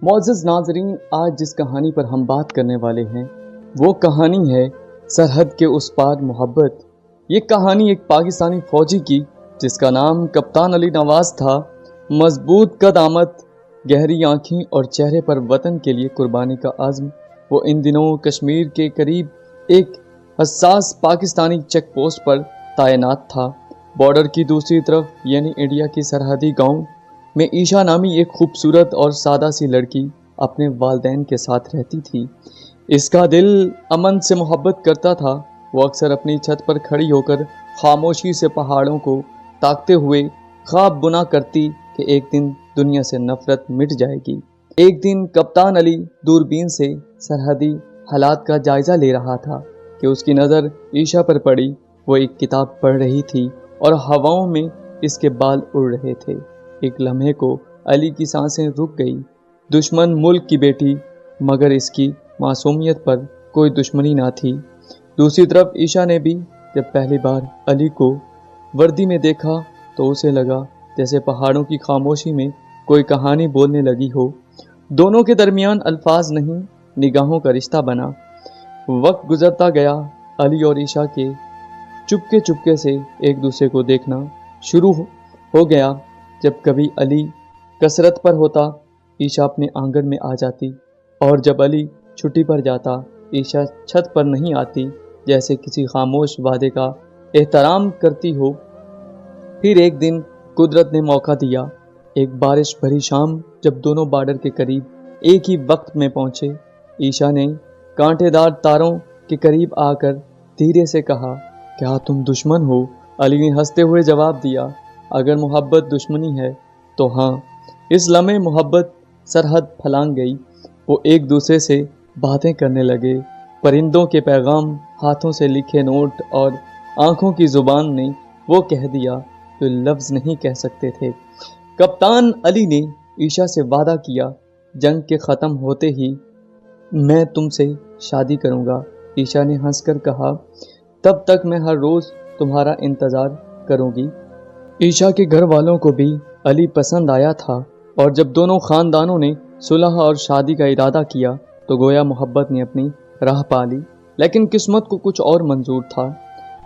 معزز ناظرین، آج جس کہانی پر ہم بات کرنے والے ہیں وہ کہانی ہے سرحد کے اس پار محبت۔ یہ کہانی ایک پاکستانی فوجی کی جس کا نام کپتان علی نواز تھا۔ مضبوط قد آمد، گہری آنکھیں اور چہرے پر وطن کے لیے قربانی کا عزم۔ وہ ان دنوں کشمیر کے قریب ایک حساس پاکستانی چیک پوسٹ پر تعینات تھا۔ بارڈر کی دوسری طرف یعنی انڈیا کی سرحدی گاؤں میں عیشا نامی ایک خوبصورت اور سادہ سی لڑکی اپنے والدین کے ساتھ رہتی تھی۔ اس کا دل امن سے محبت کرتا تھا۔ وہ اکثر اپنی چھت پر کھڑی ہو کر خاموشی سے پہاڑوں کو تاکتے ہوئے خواب بنا کرتی کہ ایک دن دنیا سے نفرت مٹ جائے گی۔ ایک دن کپتان علی دوربین سے سرحدی حالات کا جائزہ لے رہا تھا کہ اس کی نظر عیشا پر پڑی۔ وہ ایک کتاب پڑھ رہی تھی اور ہواؤں میں اس کے بال اڑ رہے تھے۔ ایک لمحے کو علی کی سانسیں رک گئی۔ دشمن ملک کی بیٹی، مگر اس کی معصومیت پر کوئی دشمنی نہ تھی۔ دوسری طرف عیشا نے بھی جب پہلی بار علی کو وردی میں دیکھا تو اسے لگا جیسے پہاڑوں کی خاموشی میں کوئی کہانی بولنے لگی ہو۔ دونوں کے درمیان الفاظ نہیں، نگاہوں کا رشتہ بنا۔ وقت گزرتا گیا، علی اور عیشا کے چپکے سے ایک دوسرے کو دیکھنا شروع ہو گیا۔ جب کبھی علی کثرت پر ہوتا، عیشا اپنے آنگن میں آ جاتی، اور جب علی چھٹی پر جاتا، عیشا چھت پر نہیں آتی، جیسے کسی خاموش وعدے کا احترام کرتی ہو۔ پھر ایک دن قدرت نے موقع دیا، ایک بارش بھری شام جب دونوں بارڈر کے قریب ایک ہی وقت میں پہنچے۔ عیشا نے کانٹے دار تاروں کے قریب آ کر دھیرے سے کہا، کیا تم دشمن ہو؟ علی نے ہنستے ہوئے جواب دیا، اگر محبت دشمنی ہے تو ہاں۔ اس لمحے محبت سرحد پھلانگ گئی۔ وہ ایک دوسرے سے باتیں کرنے لگے، پرندوں کے پیغام، ہاتھوں سے لکھے نوٹ اور آنکھوں کی زبان نے وہ کہہ دیا جو لفظ نہیں کہہ سکتے تھے۔ کپتان علی نے عیشا سے وعدہ کیا، جنگ کے ختم ہوتے ہی میں تم سے شادی کروں گا۔ عیشا نے ہنس کر کہا، تب تک میں ہر روز تمہارا انتظار کروں گی۔ عیشا کے گھر والوں کو بھی علی پسند آیا تھا، اور جب دونوں خاندانوں نے صلح اور شادی کا ارادہ کیا تو گویا محبت نے اپنی راہ پا لی۔ لیکن قسمت کو کچھ اور منظور تھا۔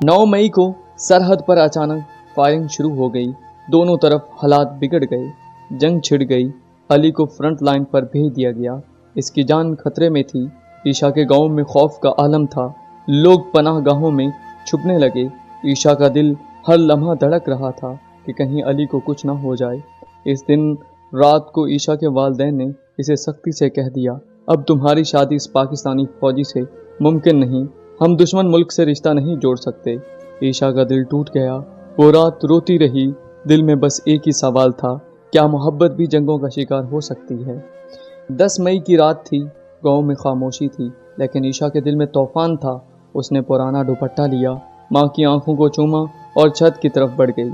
9 مئی کو سرحد پر اچانک فائرنگ شروع ہو گئی۔ دونوں طرف حالات بگڑ گئے، جنگ چھڑ گئی۔ علی کو فرنٹ لائن پر بھیج دیا گیا، اس کی جان خطرے میں تھی۔ عیشا کے گاؤں میں خوف کا عالم تھا، لوگ پناہ گاہوں میں چھپنے لگے۔ عیشا کا دل ہر لمحہ دھڑک رہا تھا کہ کہیں علی کو کچھ نہ ہو جائے۔ اس دن رات کو عیشا کے والدین نے اسے سختی سے کہہ دیا، اب تمہاری شادی اس پاکستانی فوجی سے ممکن نہیں، ہم دشمن ملک سے رشتہ نہیں جوڑ سکتے۔ عیشا کا دل ٹوٹ گیا، وہ رات روتی رہی، دل میں بس ایک ہی سوال تھا، کیا محبت بھی جنگوں کا شکار ہو سکتی ہے؟ 10 مئی کی رات تھی، گاؤں میں خاموشی تھی، لیکن عیشا کے دل میں طوفان تھا۔ اس نے پرانا دوپٹہ لیا، ماں کی آنکھوں کو چوما اور چھت کی طرف بڑھ گئی۔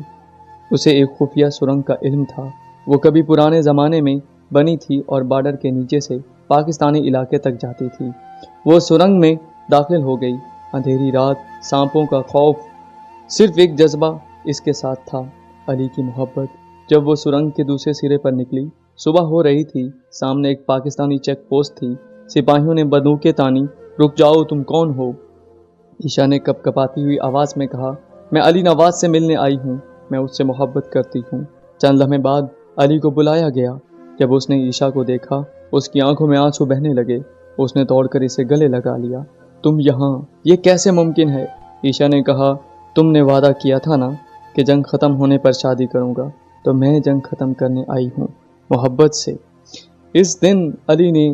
اسے ایک خفیہ سرنگ کا علم تھا، وہ کبھی پرانے زمانے میں بنی تھی اور بارڈر کے نیچے سے پاکستانی علاقے تک جاتی تھی۔ وہ سرنگ میں داخل ہو گئی، اندھیری رات، سانپوں کا خوف، صرف ایک جذبہ اس کے ساتھ تھا، علی کی محبت۔ جب وہ سرنگ کے دوسرے سرے پر نکلی، صبح ہو رہی تھی، سامنے ایک پاکستانی چیک پوسٹ تھی، سپاہیوں نے بندوقیں تانی، رک جاؤ، تم کون ہو؟ عیشا نے کپ کپاتی ہوئی آواز میں کہا، میں علی نواز سے ملنے آئی ہوں، میں اس سے محبت کرتی ہوں۔ چند لمحے بعد علی کو بلایا گیا۔ جب اس نے عیشا کو دیکھا، اس کی آنکھوں میں آنسو بہنے لگے۔ اس نے دوڑ کر اسے گلے لگا لیا، تم یہاں، یہ کیسے ممکن ہے؟ عیشا نے کہا، تم نے وعدہ کیا تھا نا کہ جنگ ختم ہونے پر شادی کروں گا، تو میں جنگ ختم کرنے آئی ہوں، محبت سے۔ اس دن علی نے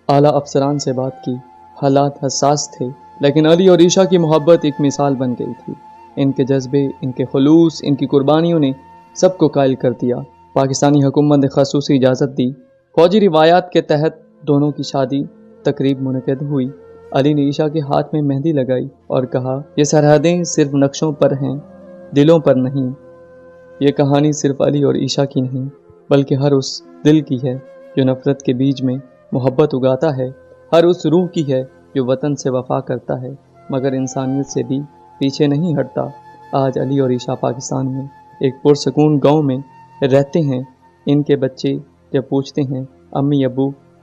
اعلیٰ افسران سے بات کی، حالات حساس تھے، لیکن علی اور عیشا کی محبت ایک مثال بن گئی تھی۔ ان کے جذبے، ان کے خلوص، ان کی قربانیوں نے سب کو قائل کر دیا۔ پاکستانی حکومت نے خصوصی اجازت دی، فوجی روایات کے تحت دونوں کی شادی تقریب منعقد ہوئی۔ علی نے عیشا کے ہاتھ میں مہندی لگائی اور کہا، یہ سرحدیں صرف نقشوں پر ہیں، دلوں پر نہیں۔ یہ کہانی صرف علی اور عیشا کی نہیں، بلکہ ہر اس دل کی ہے جو نفرت کے بیج میں محبت اگاتا ہے، ہر اس روح کی ہے جو وطن سے وفا کرتا ہے مگر انسانیت سے بھی پیچھے نہیں ہٹتا۔ آج علی اور عیشا پاکستان میں ایک پرسکون گاؤں میں رہتے ہیں۔ ان کے بچے جب پوچھتے ہیں، امی ابو